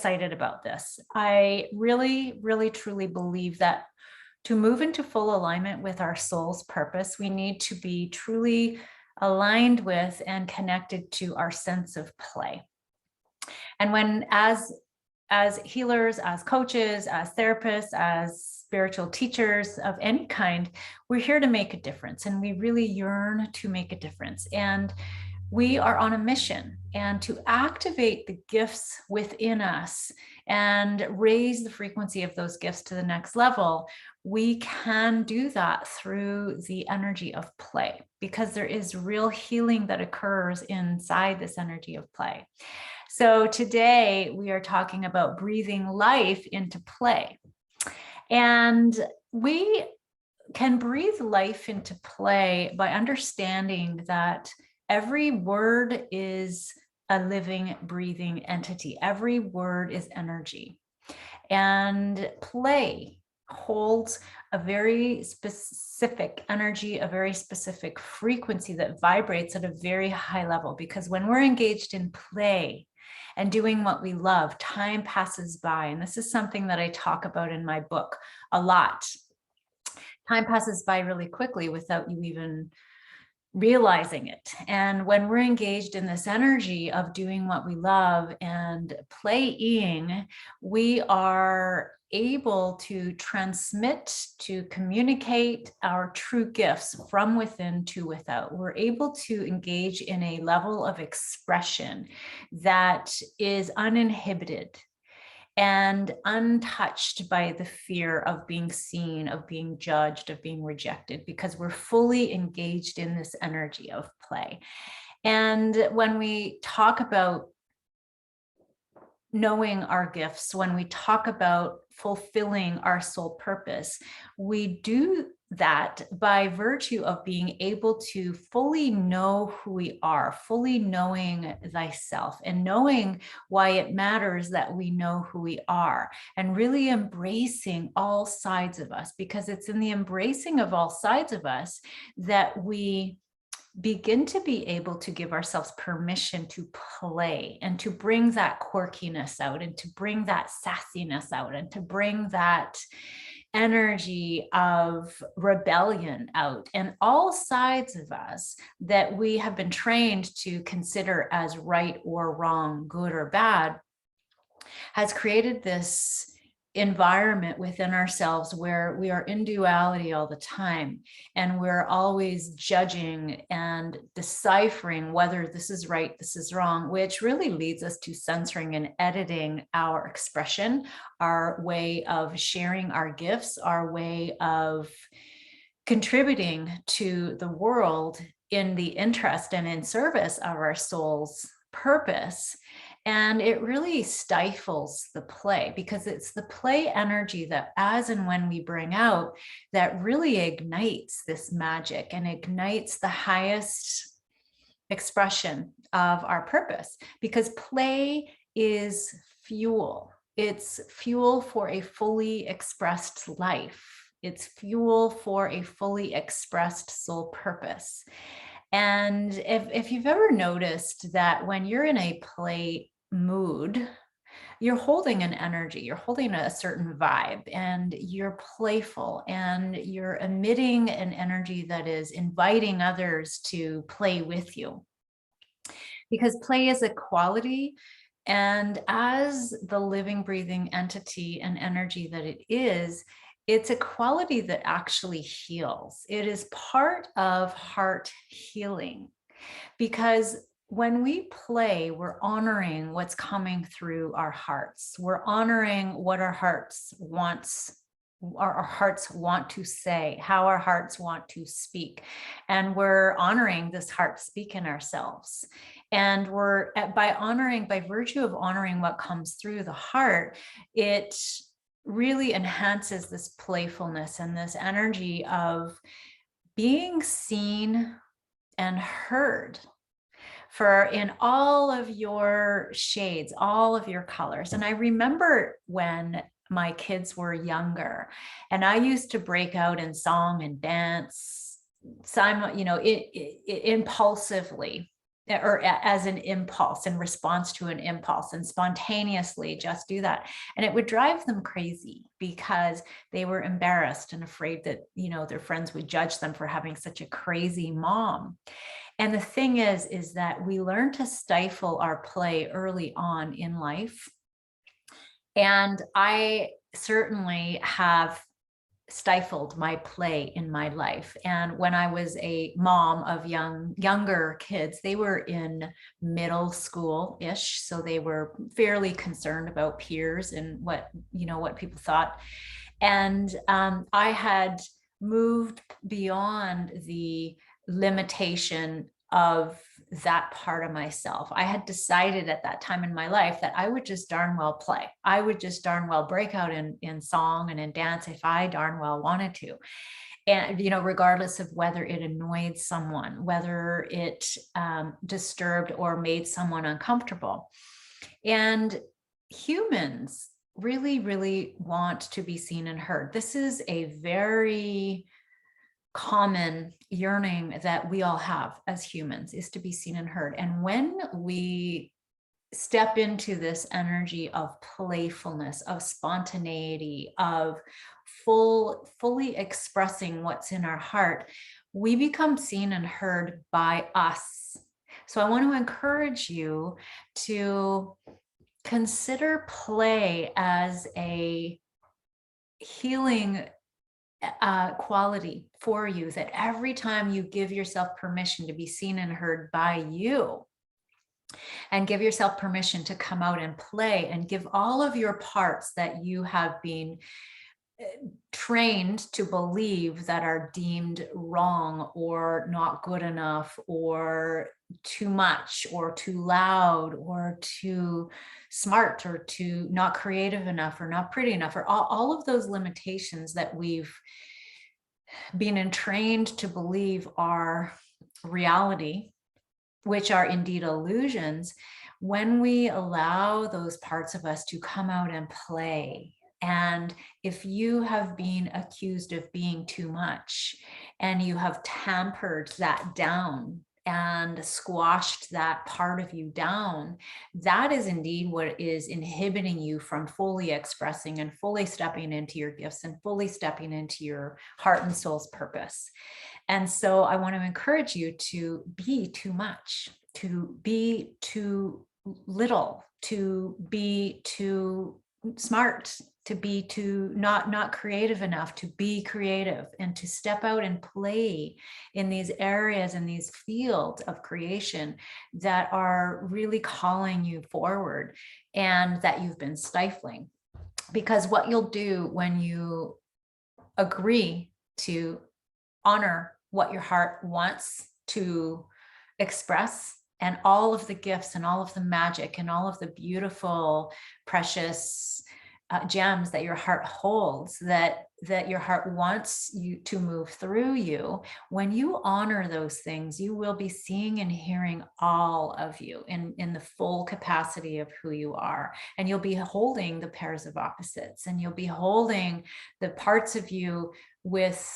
Excited about this. I really truly believe that to move into full alignment with our soul's purpose, we need to be truly aligned with and connected to our sense of play. And when as healers, as coaches, as therapists, as spiritual teachers of any kind, we're here to make a difference, and we really yearn to make a difference. And we are on a mission, and to activate the gifts within us and raise the frequency of those gifts to the next level, we can do that through the energy of play, because there is real healing that occurs inside this energy of play. So today we are talking about breathing life into play. And we can breathe life into play by understanding that every word is a living, breathing entity. Every word is energy. And play holds a very specific energy, a very specific frequency that vibrates at a very high level. Because when we're engaged in play and doing what we love, time passes by. And this is something that I talk about in my book a lot. Time passes by really quickly without you even realizing it. And when we're engaged in this energy of doing what we love and playing, we are able to transmit, to communicate our true gifts from within to without. We're able to engage in a level of expression that is uninhibited and untouched by the fear of being seen, of being judged, of being rejected, because we're fully engaged in this energy of play. And when we talk about knowing our gifts, when we talk about fulfilling our soul purpose, we do that by virtue of being able to fully know who we are, fully knowing thyself, and knowing why it matters that we know who we are, and really embracing all sides of us, because it's in the embracing of all sides of us that we begin to be able to give ourselves permission to play and to bring that quirkiness out, and to bring that sassiness out, and to bring that energy of rebellion out, and all sides of us that we have been trained to consider as right or wrong, good or bad, has created this environment within ourselves where we are in duality all the time, and we're always judging and deciphering whether this is right, this is wrong, which really leads us to censoring and editing our expression, our way of sharing our gifts, our way of contributing to the world in the interest and in service of our soul's purpose. And it really stifles the play, because it's the play energy that, as and when we bring out, that really ignites this magic and ignites the highest expression of our purpose. Because play is fuel. It's fuel for a fully expressed life. It's fuel for a fully expressed soul purpose. And if you've ever noticed that when you're in a play mood, you're holding an energy, you're holding a certain vibe, and you're playful, and you're emitting an energy that is inviting others to play with you. Because play is a quality, and as the living, breathing entity and energy that it is, it's a quality that actually heals. It is part of heart healing, because when we play, we're honoring what's coming through our hearts. We're honoring what our hearts want to say, how our hearts want to speak. And we're honoring this heart speak in ourselves. And by virtue of honoring what comes through the heart, it really enhances this playfulness and this energy of being seen and heard in all of your shades, all of your colors. And I remember when my kids were younger, and I used to break out in song and dance, impulsively. as an impulse, in response to an impulse, and spontaneously just do that. And it would drive them crazy because they were embarrassed and afraid that, their friends would judge them for having such a crazy mom. And the thing is that we learn to stifle our play early on in life. And I certainly have stifled my play in my life. And when I was a mom of younger kids, they were in middle school-ish, so they were fairly concerned about peers and what people thought. And I had moved beyond the limitation of that part of myself. I had decided at that time in my life that I would just darn well play. I would just darn well break out in song and in dance if I darn well wanted to. And, regardless of whether it annoyed someone, whether it disturbed or made someone uncomfortable. And humans really, really want to be seen and heard. This is a very common yearning that we all have as humans, is to be seen and heard. And when we step into this energy of playfulness, of spontaneity, of fully expressing what's in our heart, we become seen and heard by us. So I want to encourage you to consider play as a healing quality for you, that every time you give yourself permission to be seen and heard by you, and give yourself permission to come out and play and give all of your parts that you have been trained to believe that are deemed wrong or not good enough or too much or too loud or too smart or too not creative enough or not pretty enough, or all of those limitations that we've been entrained to believe are reality, which are indeed illusions. When we allow those parts of us to come out and play, and if you have been accused of being too much and you have tampered that down and squashed that part of you down, that is indeed what is inhibiting you from fully expressing and fully stepping into your gifts and fully stepping into your heart and soul's purpose. And so I want to encourage you to be too much, to be too little, to be too smart, to be too not creative enough, to be creative, and to step out and play in these areas, in these fields of creation that are really calling you forward and that you've been stifling. Because what you'll do when you agree to honor what your heart wants to express, and all of the gifts and all of the magic and all of the beautiful, precious gems that your heart holds, that your heart wants you to move through you, when you honor those things, you will be seeing and hearing all of you in the full capacity of who you are. And you'll be holding the pairs of opposites, and you'll be holding the parts of you with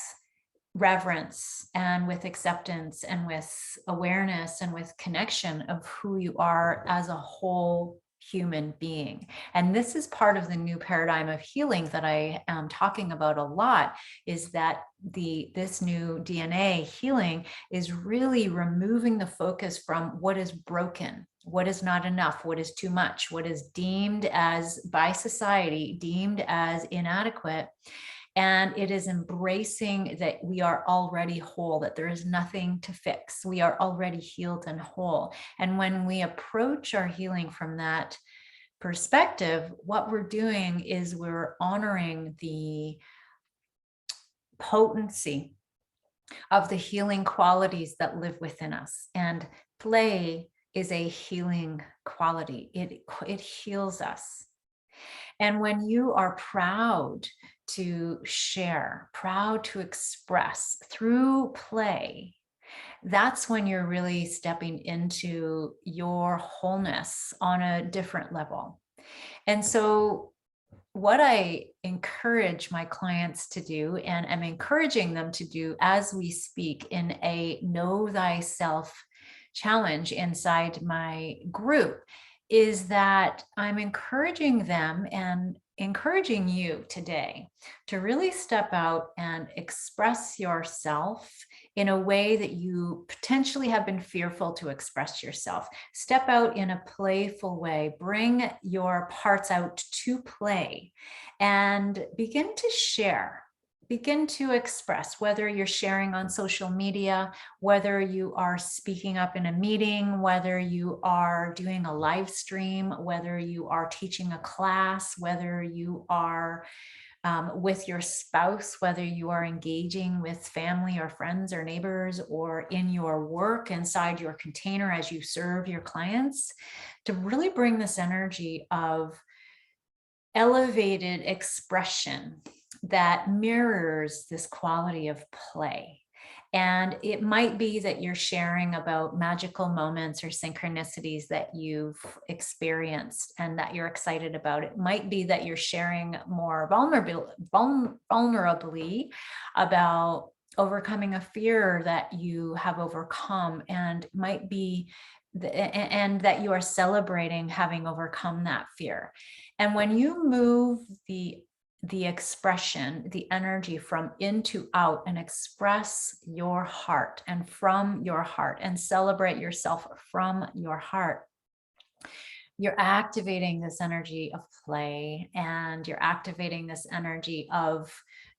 reverence and with acceptance and with awareness and with connection of who you are as a whole human being. And this is part of the new paradigm of healing that I am talking about a lot, is that this new DNA healing is really removing the focus from what is broken, what is not enough, what is too much, what is deemed as by society, deemed as inadequate. And it is embracing that we are already whole, that there is nothing to fix. We are already healed and whole. And when we approach our healing from that perspective, what we're doing is we're honoring the potency of the healing qualities that live within us. And play is a healing quality. It heals us. And when you are proud to share, proud to express through play, that's when you're really stepping into your wholeness on a different level. And so what I encourage my clients to do, and I'm encouraging them to do as we speak in a know thyself challenge inside my group is that I'm encouraging them and encouraging you today to really step out and express yourself in a way that you potentially have been fearful to express yourself. Step out in a playful way, bring your parts out to play, and begin to share. Begin to express, whether you're sharing on social media, whether you are speaking up in a meeting, whether you are doing a live stream, whether you are teaching a class, whether you are with your spouse, whether you are engaging with family or friends or neighbors, or in your work inside your container as you serve your clients, to really bring this energy of elevated expression that mirrors this quality of play. And it might be that you're sharing about magical moments or synchronicities that you've experienced and that you're excited about. It might be that you're sharing more vulnerably about overcoming a fear that you have overcome, and might be and that you are celebrating having overcome that fear. And when you move the expression, the energy from in to out, and express your heart and from your heart, and celebrate yourself from your heart, you're activating this energy of play, and you're activating this energy of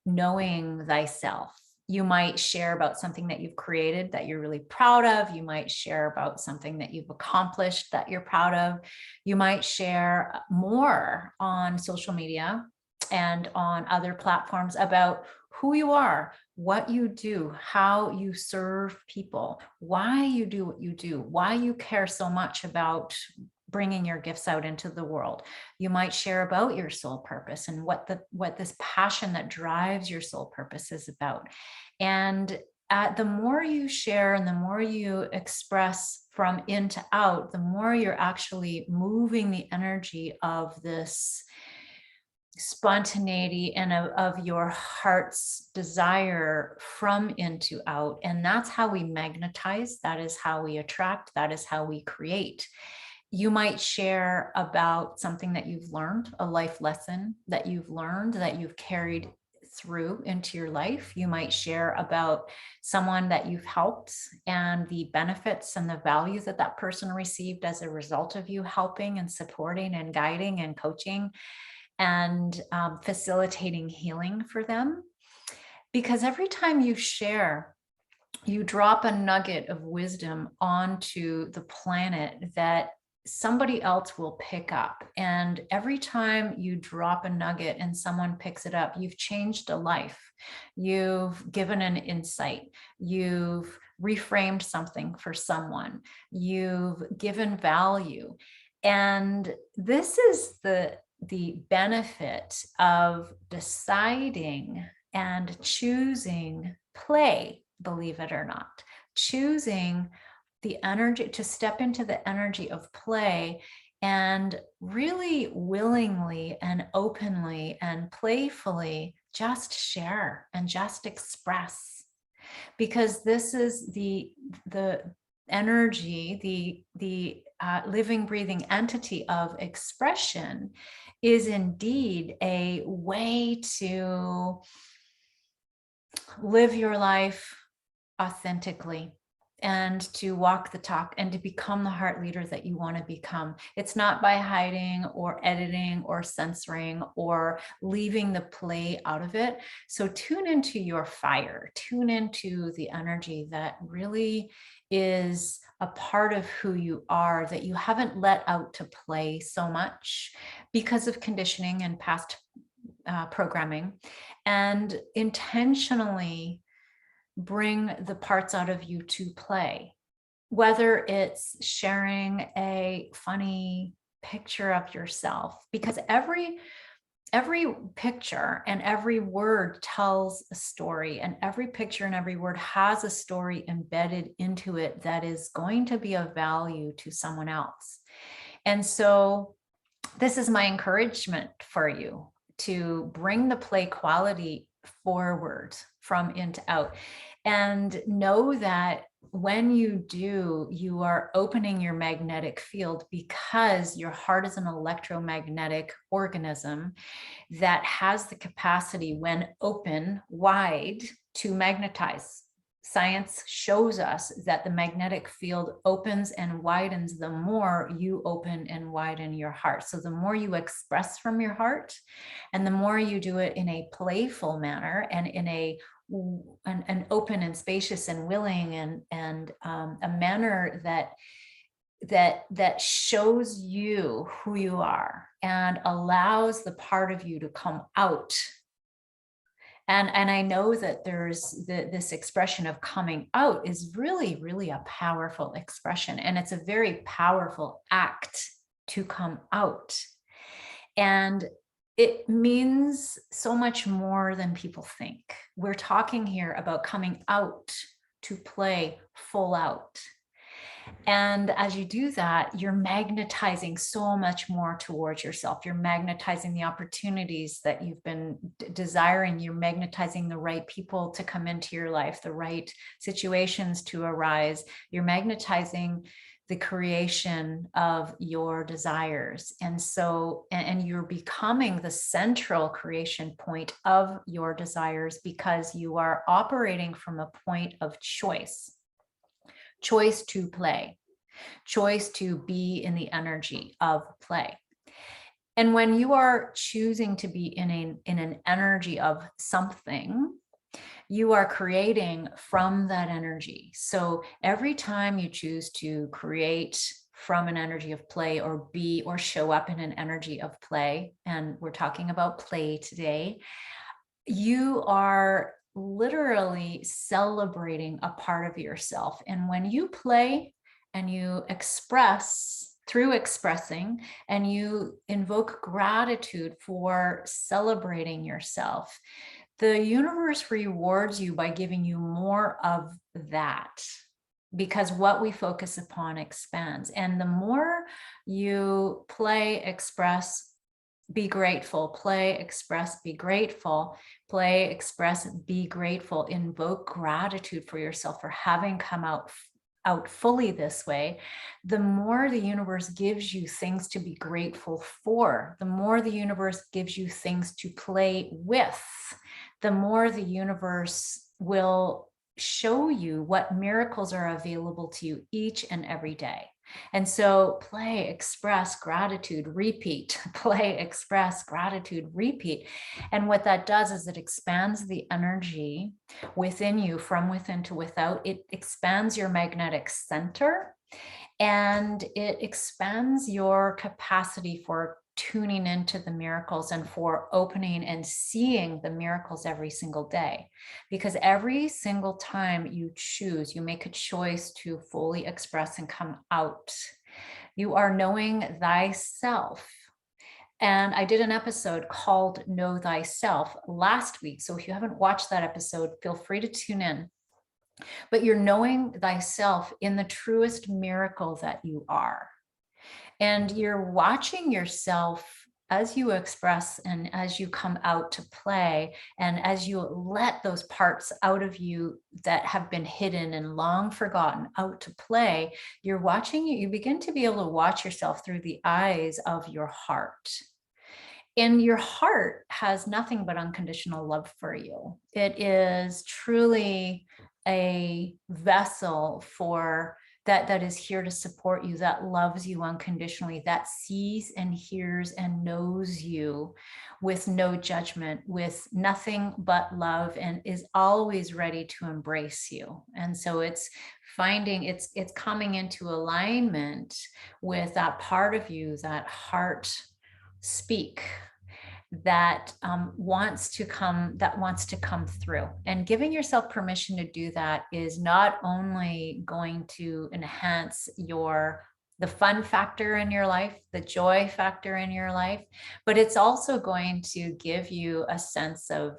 knowing thyself. You might share about something that you've created that you're really proud of. You might share about something that you've accomplished that you're proud of. You might share more on social media and on other platforms about who you are, what you do, how you serve people, why you do what you do, why you care so much about bringing your gifts out into the world. You might share about your soul purpose and what this passion that drives your soul purpose is about. And the more you share and the more you express from in to out, the more you're actually moving the energy of this spontaneity and of your heart's desire from into out. And that's how we magnetize. That is how we attract. That is how we create. You might share about something that you've learned, a life lesson that you've learned, that you've carried through into your life. You might share about someone that you've helped and the benefits and the value that that person received as a result of you helping and supporting and guiding and coaching and facilitating healing for them. Because every time you share, you drop a nugget of wisdom onto the planet that somebody else will pick up. And every time you drop a nugget and someone picks it up, you've changed a life. You've given an insight. You've reframed something for someone. You've given value. And this is the benefit of deciding and choosing play, believe it or not, choosing the energy to step into the energy of play and really willingly and openly and playfully just share and just express. Because this is the energy, the living, breathing entity of expression is indeed a way to live your life authentically and to walk the talk and to become the heart leader that you want to become. It's not by hiding or editing or censoring or leaving the play out of it. So tune into your fire, tune into the energy that really is a part of who you are, that you haven't let out to play so much because of conditioning and past programming, and intentionally bring the parts out of you to play, whether it's sharing a funny picture of yourself, because every picture and every word tells a story, and every picture and every word has a story embedded into it that is going to be of value to someone else. And so this is my encouragement for you to bring the play quality forward from in to out, and know that when you do, you are opening your magnetic field, because your heart is an electromagnetic organism that has the capacity, when open wide, to magnetize. Science shows us that the magnetic field opens and widens the more you open and widen your heart. So the more you express from your heart, and the more you do it in a playful manner and in an open and spacious and willing and a manner that shows you who you are and allows the part of you to come out. And I know that there's this expression of coming out is really, really a powerful expression. And it's a very powerful act to come out. And it means so much more than people think. We're talking here about coming out to play full out. And as you do that, you're magnetizing so much more towards yourself. You're magnetizing the opportunities that you've been desiring. You're magnetizing the right people to come into your life, the right situations to arise. You're magnetizing the creation of your desires. And so, and you're becoming the central creation point of your desires, because you are operating from a point of choice to play, choice to be in the energy of play. And when you are choosing to be in an energy of something, you are creating from that energy. So every time you choose to create from an energy of play, or be or show up in an energy of play, and we're talking about play today, you are literally celebrating a part of yourself. And when you play and you express through expressing, and you invoke gratitude for celebrating yourself, the universe rewards you by giving you more of that, because what we focus upon expands. And the more you play, express, be grateful, play, express, be grateful, play, express, be grateful, invoke gratitude for yourself for having come out fully this way, the more the universe gives you things to be grateful for, the more the universe gives you things to play with, the more the universe will show you what miracles are available to you each and every day. And so play, express, gratitude, repeat, play, express, gratitude, repeat. And what that does is it expands the energy within you, from within to without. It expands your magnetic center, and it expands your capacity for tuning into the miracles and for opening and seeing the miracles every single day. Because every single time you choose, you make a choice to fully express and come out, you are knowing thyself. And I did an episode called Know Thyself last week. So if you haven't watched that episode, feel free to tune in. But you're knowing thyself in the truest miracle that you are. And you're watching yourself as you express and as you come out to play, and as you let those parts out of you that have been hidden and long forgotten out to play, you're watching, you begin to be able to watch yourself through the eyes of your heart. And your heart has nothing but unconditional love for you. It is truly a vessel for that is here to support you, that loves you unconditionally, that sees and hears and knows you with no judgment, with nothing but love, and is always ready to embrace you. And so it's finding, it's coming into alignment with that part of you, that heart speak, that wants to come through. And giving yourself permission to do that is not only going to enhance the fun factor in your life, the joy factor in your life, but it's also going to give you a sense of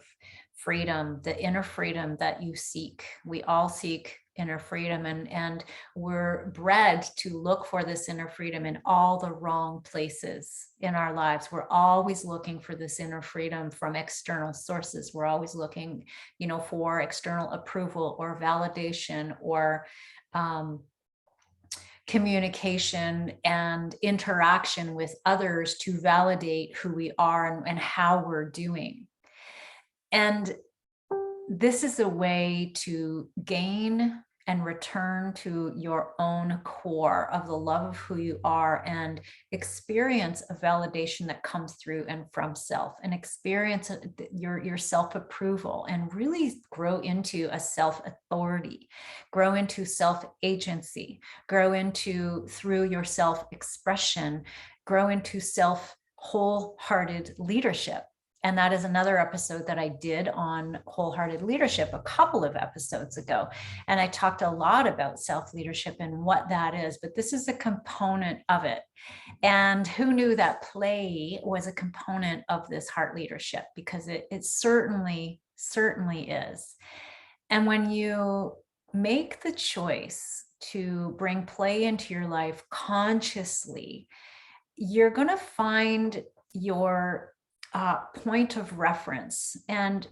freedom, the inner freedom that you seek. We all seek inner freedom, and we're bred to look for this inner freedom in all the wrong places in our lives. We're always looking for this inner freedom from external sources. We're always looking, for external approval or validation or communication and interaction with others to validate who we are and how we're doing. And this is a way to gain and return to your own core of the love of who you are and experience a validation that comes through and from self, and experience your self-approval, and really grow into a self-authority, grow into self-agency, grow into, through your self-expression, grow into self-wholehearted leadership. And that is another episode that I did on wholehearted leadership a couple of episodes ago. And I talked a lot about self-leadership and what that is, but this is a component of it. And who knew that play was a component of this heart leadership? Because it certainly is. And when you make the choice to bring play into your life consciously, you're going to find your point of reference. And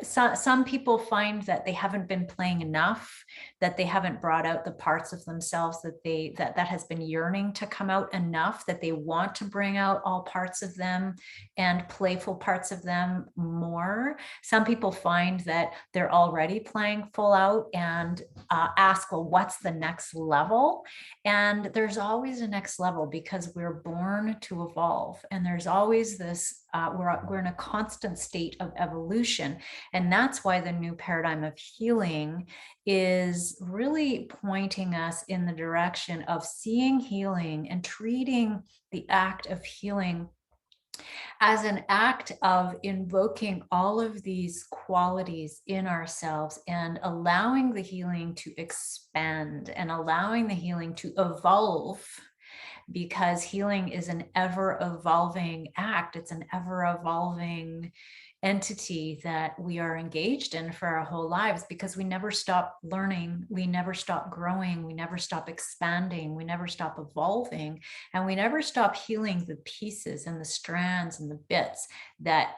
some people find that they haven't been playing enough, that they haven't brought out the parts of themselves that has been yearning to come out enough, that they want to bring out all parts of them and playful parts of them more. Some people find that they're already playing full out and ask, well, what's the next level? And there's always a next level, because we're born to evolve, and there's always this we're in a constant state of evolution. And that's why the new paradigm of healing is really pointing us in the direction of seeing healing and treating the act of healing as an act of invoking all of these qualities in ourselves and allowing the healing to expand and allowing the healing to evolve, because healing is an ever-evolving act. It's an ever-evolving entity that we are engaged in for our whole lives, because we never stop learning, we never stop growing, we never stop expanding, we never stop evolving, and we never stop healing the pieces and the strands and the bits that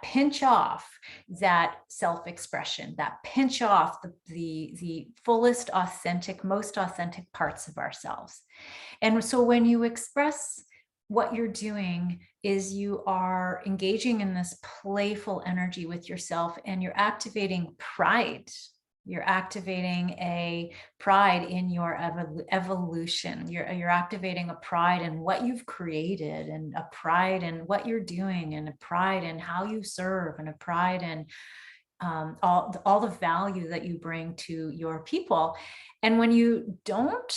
pinch off that self-expression, that pinch off the fullest, authentic, most authentic parts of ourselves. And so when you express, what you're doing is you are engaging in this playful energy with yourself, and you're activating pride. You're activating a pride in your evolution. You're activating a pride in what you've created, and a pride in what you're doing, and a pride in how you serve, and a pride in all the value that you bring to your people. And when you don't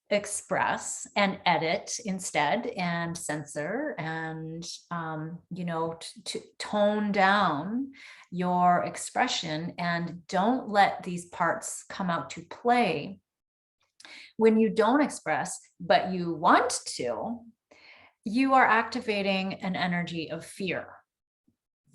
express and edit instead, and censor, and to tone down your expression, and don't let these parts come out to play, when you don't express but you want to, you are activating an energy of fear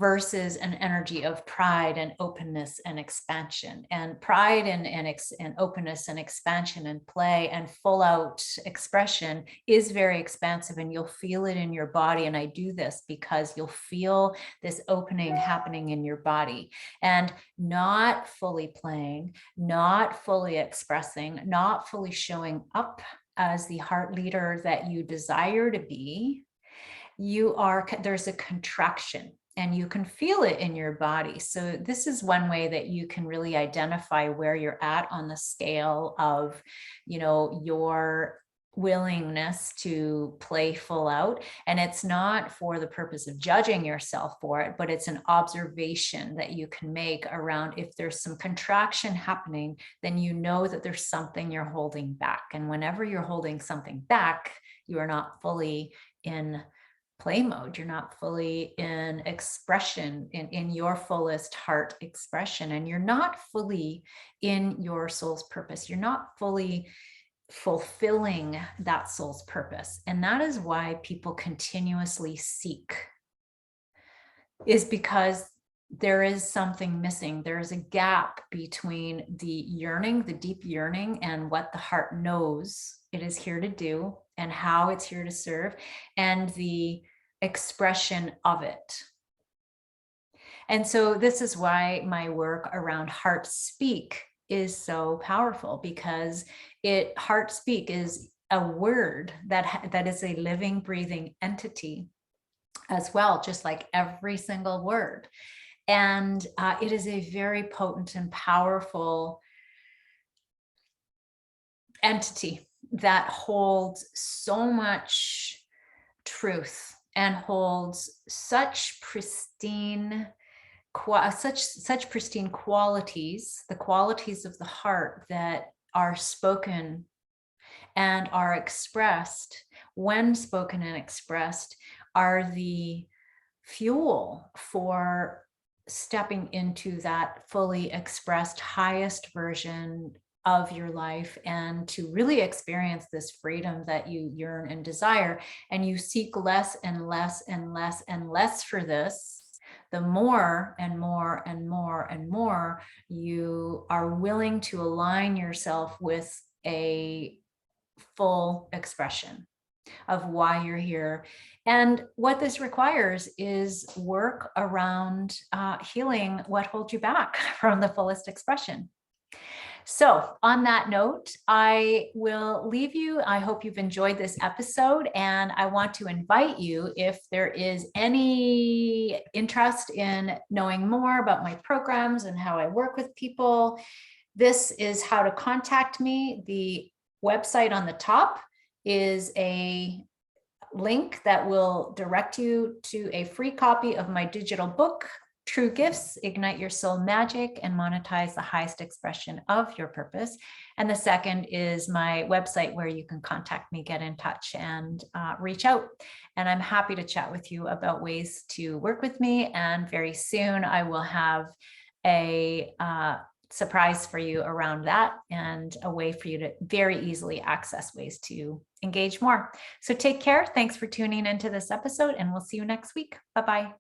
versus an energy of pride and openness and expansion. And pride and openness and expansion and play and full out expression is very expansive, and you'll feel it in your body. And I do this because you'll feel this opening happening in your body, and not fully playing, not fully expressing, not fully showing up as the heart leader that you desire to be. There's a contraction, and you can feel it in your body. So this is one way that you can really identify where you're at on the scale of, your willingness to play full out. And it's not for the purpose of judging yourself for it, but it's an observation that you can make around, if there's some contraction happening, then you know that there's something you're holding back. And whenever you're holding something back, you are not fully in play mode. You're not fully in expression, in your fullest heart expression, and you're not fully in your soul's purpose. You're not fully fulfilling that soul's purpose. And that is why people continuously seek, is because there is something missing. There is a gap between the yearning, the deep yearning, and what the heart knows it is here to do and how it's here to serve, and the expression of it. And so this is why my work around heart speak is so powerful, because heart speak is a word that is a living, breathing entity as well, just like every single word. And it is a very potent and powerful entity that holds so much truth and holds such pristine pristine qualities, the qualities of the heart that are spoken and are expressed, when spoken and expressed, are the fuel for stepping into that fully expressed highest version of your life, and to really experience this freedom that you yearn and desire. And you seek less and less and less and less for this, the more and more and more and more you are willing to align yourself with a full expression of why you're here. And what this requires is work around healing what holds you back from the fullest expression. So on that note, I will leave you. I hope you've enjoyed this episode, and I want to invite you, if there is any interest in knowing more about my programs and how I work with people, this is how to contact me. The website on the top is a link that will direct you to a free copy of my digital book, True Gifts, Ignite Your Soul Magic and Monetize the Highest Expression of Your Purpose. And the second is my website, where you can contact me, get in touch, and reach out. And I'm happy to chat with you about ways to work with me. And very soon I will have a surprise for you around that, and a way for you to very easily access ways to engage more. So take care. Thanks for tuning into this episode, and we'll see you next week. Bye-bye.